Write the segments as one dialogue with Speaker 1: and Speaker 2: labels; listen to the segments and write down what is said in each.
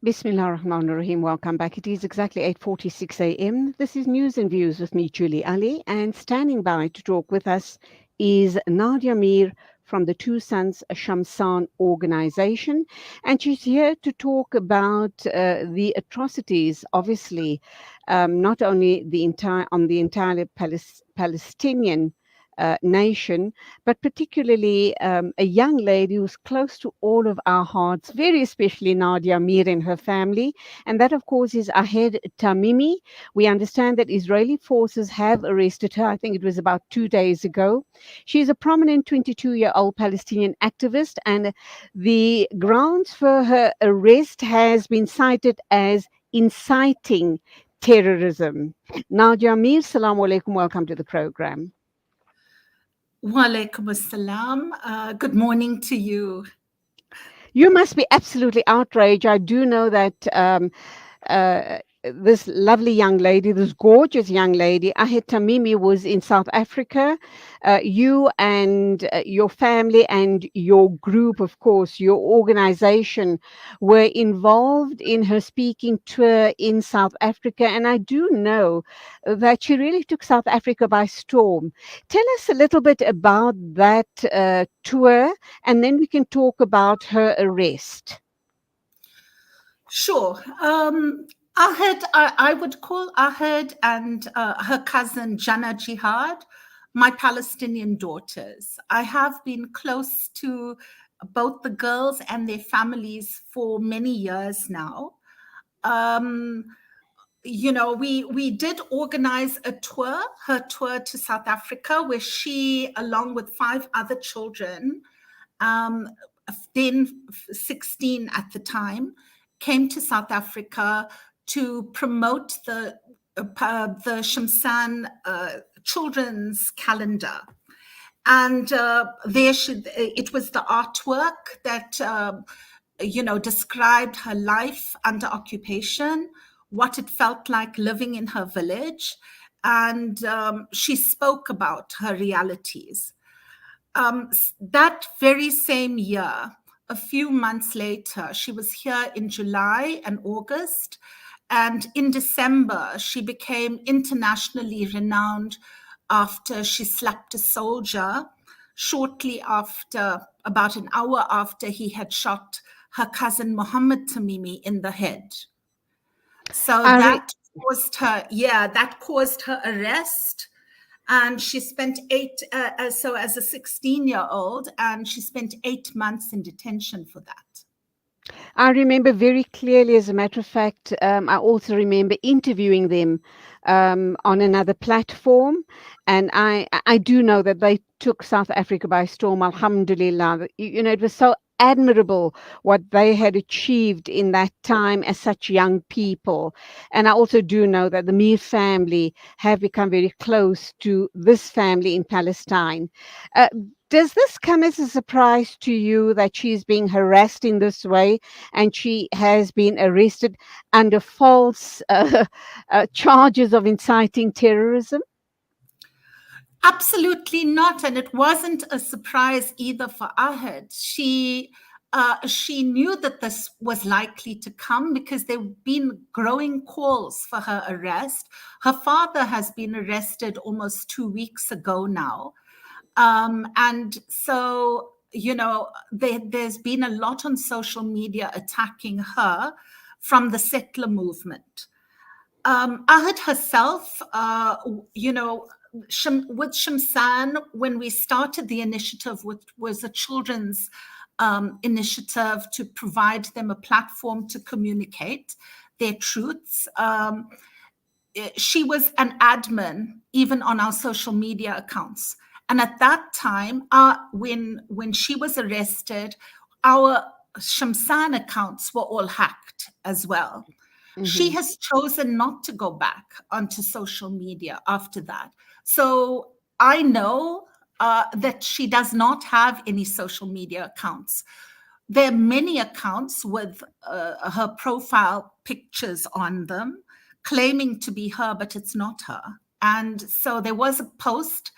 Speaker 1: Bismillah ar-Rahman ar-Rahim. Welcome back. It is exactly 8:46 a.m. This is News and Views with me, Julie Ali, and standing by to talk with us is Nadia Mir from the Two Sons Shamsan organization, and she's here to talk about the atrocities, obviously, not only the entire Palestinian nation, but particularly a young lady who's close to all of our hearts, very especially Nadia Mir and her family. And that, of course, is Ahed Tamimi. We understand that Israeli forces have arrested her. I think it was about 2 days ago. She's a prominent 22-year-old Palestinian activist, and the grounds for her arrest has been cited as inciting terrorism. Nadia Mir, salaam alaikum, welcome to the program.
Speaker 2: Wa alaikum assalam. Good morning to you.
Speaker 1: You must be absolutely outraged. I do know that this lovely young lady, this gorgeous young lady, Ahed Tamimi, was in South Africa. You and your family and your group, of course, your organization, were involved in her speaking tour in South Africa. And I do know that she really took South Africa by storm. Tell us a little bit about that tour, and then we can talk about her arrest.
Speaker 2: Sure. I would call Ahed and her cousin Jana Jihad my Palestinian daughters. I have been close to both the girls and their families for many years now. Um, we did organize a tour, her tour to South Africa, where she, along with 5 other children, um, then 16 at the time, came to South Africa to promote the Shamsan children's calendar. And it was the artwork that described her life under occupation, what it felt like living in her village, and she spoke about her realities. That very same year, a few months later, she was here in July and August, and in December, she became internationally renowned after she slapped a soldier shortly after, about an hour after he had shot her cousin Mohammed Tamimi in the head. So
Speaker 1: I
Speaker 2: that caused her arrest. And she spent as a 16-year-old, and she spent 8 months in detention for that.
Speaker 1: I remember very clearly, as a matter of fact, I also remember interviewing them on another platform. And I do know that they took South Africa by storm, alhamdulillah. It was so admirable what they had achieved in that time as such young people. And I also do know that the Mir family have become very close to this family in Palestine. Uh, does this come as a surprise to you that she's being harassed in this way and she has been arrested under false charges of inciting terrorism?
Speaker 2: Absolutely not. And it wasn't a surprise either for Ahed. She knew that this was likely to come because there have been growing calls for her arrest. Her father has been arrested almost 2 weeks ago now. And so, there's been a lot on social media attacking her from the settler movement. Ahed herself, with Shamsan, when we started the initiative, which was a children's initiative to provide them a platform to communicate their truths, she was an admin even on our social media accounts. And at that time, when she was arrested, our Shamsan accounts were all hacked as well. She
Speaker 1: Mm-hmm.
Speaker 2: has chosen not to go back onto social media after that. So I know that she does not have any social media accounts. There are many accounts with her profile pictures on them, claiming to be her, but it's not her. And so there was a post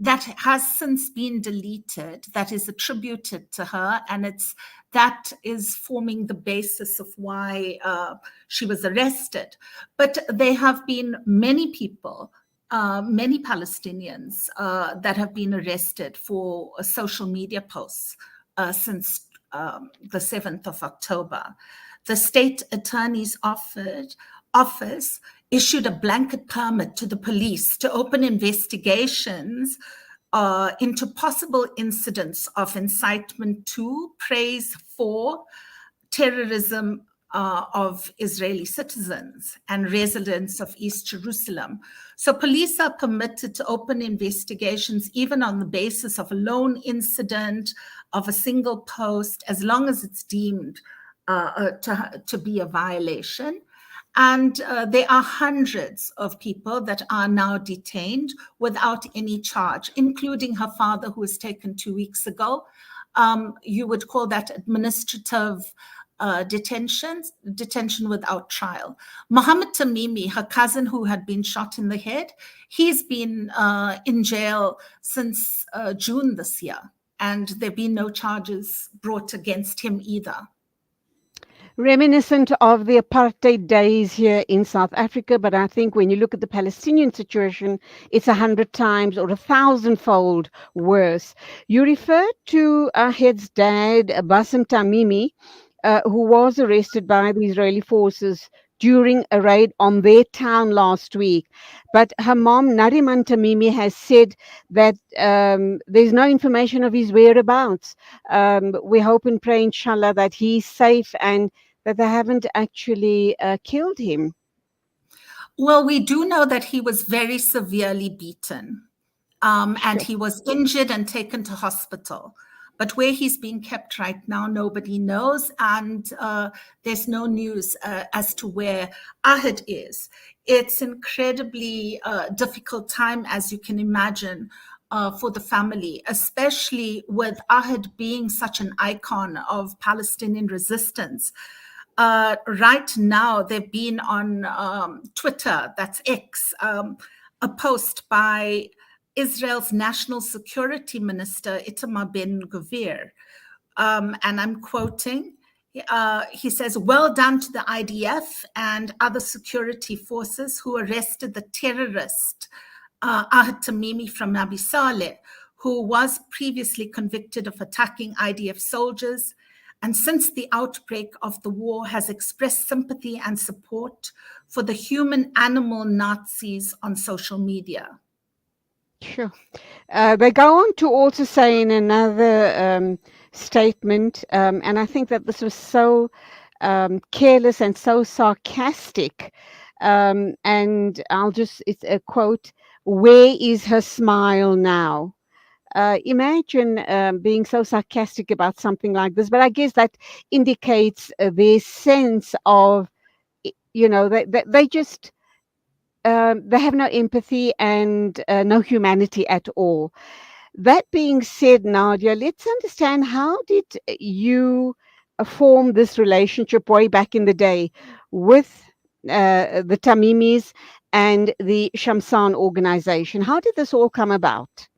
Speaker 2: that has since been deleted, that is attributed to her, and that is forming the basis of why she was arrested. But there have been many people, many Palestinians that have been arrested for social media posts since the 7th of October. The state attorney's office issued a blanket permit to the police to open investigations into possible incidents of incitement to, praise for, terrorism of Israeli citizens and residents of East Jerusalem. So police are permitted to open investigations even on the basis of a lone incident, of a single post, as long as it's deemed to be a violation. And there are hundreds of people that are now detained without any charge, including her father, who was taken 2 weeks ago. You would call that administrative detention without trial. Mohammed Tamimi, her cousin who had been shot in the head, he's been in jail since June this year, and there have been no charges brought against him either.
Speaker 1: Reminiscent of the apartheid days here in South Africa, but I think when you look at the Palestinian situation, it's 100 times or 1,000-fold worse. You referred to Ahed's dad, Bassem Tamimi, who was arrested by the Israeli forces during a raid on their town last week. But her mom, Nariman Tamimi, has said that there's no information of his whereabouts. We hope and pray, inshallah, that he's safe and that they haven't actually killed him.
Speaker 2: Well, we do know that he was very severely beaten, and he was injured and taken to hospital. But where he's being kept right now, nobody knows, and there's no news as to where Ahed is. It's incredibly difficult time, as you can imagine, for the family, especially with Ahed being such an icon of Palestinian resistance. Right now, they've been on Twitter, that's X, a post by Israel's National Security Minister, Itamar Ben-Gvir. And I'm quoting, he says, "Well done to the IDF and other security forces who arrested the terrorist Ahed Tamimi from Nabi Saleh, who was previously convicted of attacking IDF soldiers, and since the outbreak of the war has expressed sympathy and support for the human-animal Nazis on social media."
Speaker 1: Sure. They go on to also say in another statement, and I think that this was so careless and so sarcastic, and it's a quote, "Where is her smile now?" Imagine being so sarcastic about something like this, but I guess that indicates their sense of, they just they have no empathy and no humanity at all. That being said, Nadia, let's understand, how did you form this relationship way back in the day with the Tamimis and the Shamsan organization? How did this all come about?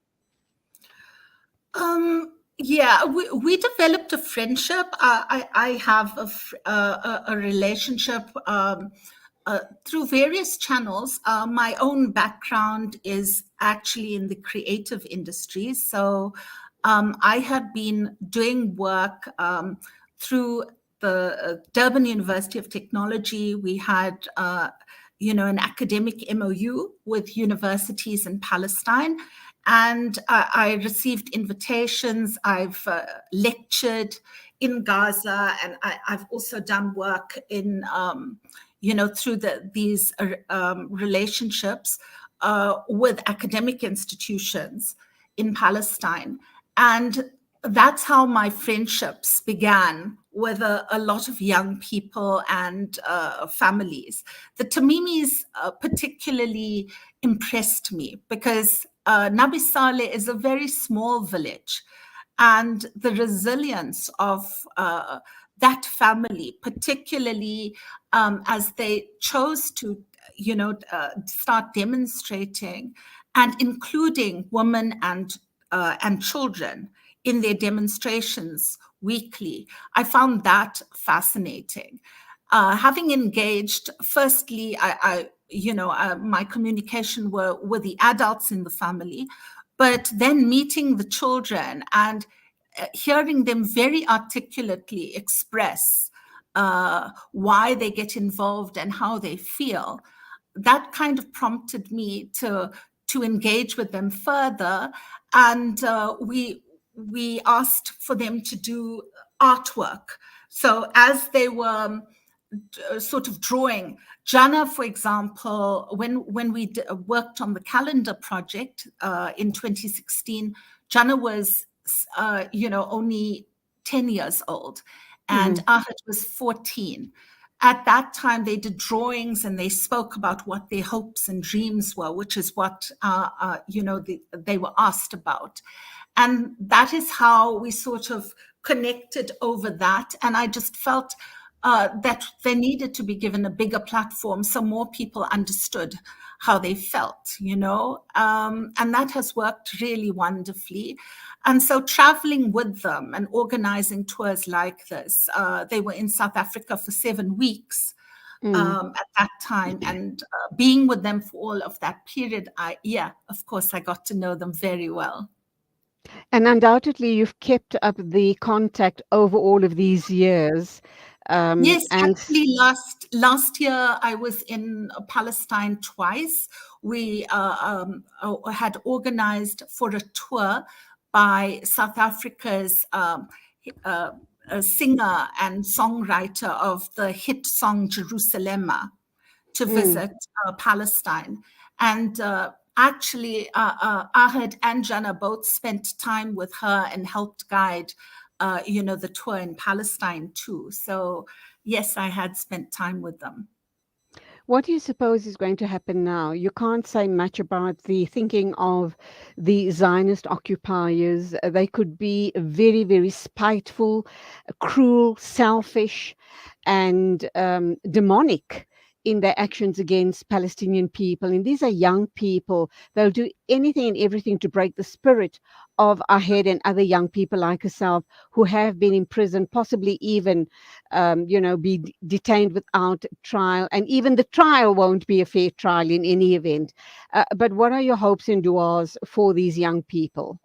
Speaker 2: Yeah, we developed a friendship. I have a relationship through various channels. My own background is actually in the creative industries. So I had been doing work through the Durban University of Technology. We had an academic MOU with universities in Palestine. And I received invitations. I've lectured in Gaza, and I've also done work in, through these relationships with academic institutions in Palestine. And that's how my friendships began, with a lot of young people and families. The Tamimis particularly impressed me because Nabi Saleh is a very small village, and the resilience of that family, particularly as they chose to start demonstrating and including women and children in their demonstrations weekly. I found that fascinating. Having engaged, firstly, my communication were with the adults in the family, but then meeting the children and hearing them very articulately express why they get involved and how they feel, that kind of prompted me to engage with them further, and we asked for them to do artwork. So as they were sort of drawing, Jana, for example, when we worked on the calendar project in 2016, Jana was only 10 years old, and Ahed was 14. At that time, they did drawings and they spoke about what their hopes and dreams were, which is what they were asked about. And that is how we sort of connected over that. And I just felt that they needed to be given a bigger platform so more people understood how they felt, and that has worked really wonderfully. And so traveling with them and organizing tours like this, they were in South Africa for 7 weeks at that time, and being with them for all of that period, of course, I got to know them very well.
Speaker 1: And undoubtedly, you've kept up the contact over all of these years.
Speaker 2: Yes,
Speaker 1: And
Speaker 2: actually, last year I was in Palestine twice. We had organized for a tour by South Africa's a singer and songwriter of the hit song Jerusalema to visit Palestine. And actually, Ahed and Jana both spent time with her and helped guide, the tour in Palestine too. So yes, I had spent time with them.
Speaker 1: what do you suppose is going to happen now? You can't say much about the thinking of the Zionist occupiers. They could be very, very spiteful, cruel, selfish, and demonic in their actions against Palestinian people. And these are young people. They'll do anything and everything to break the spirit of Ahed and other young people like herself who have been in prison, possibly even, be detained without trial. And even the trial won't be a fair trial in any event. But what are your hopes and duas for these young people?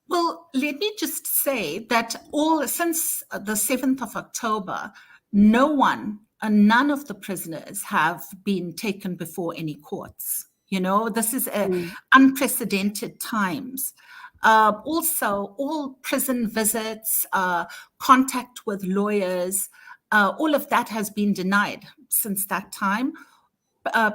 Speaker 2: Well, let me just say that since the 7th of October, none of the prisoners have been taken before any courts. This is
Speaker 1: Mm.
Speaker 2: unprecedented times. Also, all prison visits, contact with lawyers, all of that has been denied since that time.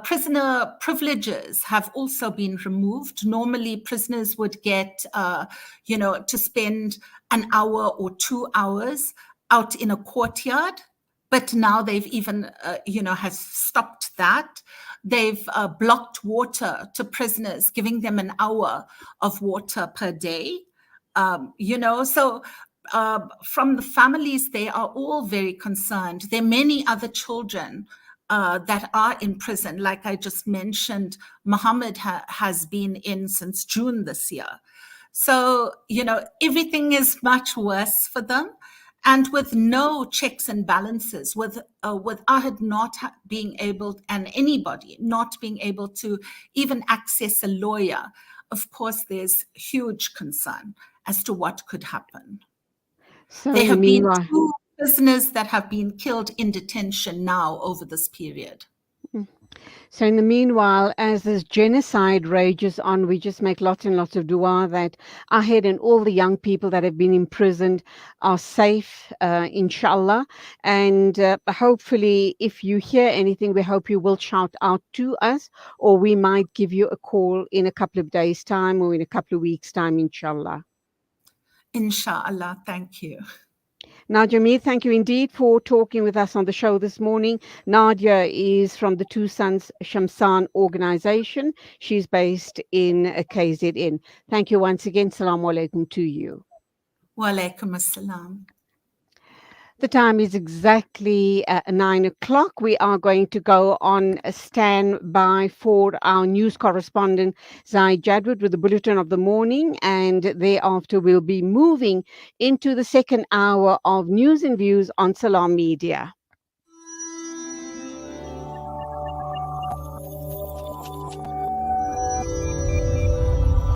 Speaker 2: Prisoner privileges have also been removed. Normally, prisoners would get, to spend an hour or 2 hours out in a courtyard, but now they've even, has stopped that. They've blocked water to prisoners, giving them an hour of water per day. So from the families, they are all very concerned. There are many other children that are in prison. Like I just mentioned, Muhammad has been in since June this year. So, everything is much worse for them. And with no checks and balances, with Ahed not being able, and anybody not being able to even access a lawyer, of course, there's huge concern as to what could happen.
Speaker 1: So,
Speaker 2: There
Speaker 1: in the
Speaker 2: have been
Speaker 1: meanwhile,
Speaker 2: 2 prisoners that have been killed in detention now over this period.
Speaker 1: So, in the meanwhile, as this genocide rages on, we just make lots and lots of dua that Ahed and all the young people that have been imprisoned are safe, inshallah. And hopefully, if you hear anything, we hope you will shout out to us, or we might give you a call in a couple of days' time or in a couple of weeks' time, inshallah.
Speaker 2: Inshallah. Thank you.
Speaker 1: Nadia Mir, thank you indeed for talking with us on the show this morning. Nadia is from the Two Sons Shamsan organization. She's based in KZN. Thank you once again. Salaam alaikum to you.
Speaker 2: Wa alaikum assalam.
Speaker 1: The time is exactly 9 o'clock. We are going to go on a standby for our news correspondent, Zaid Jadwood, with the bulletin of the morning. And thereafter, we'll be moving into the second hour of news and views on Salam Media.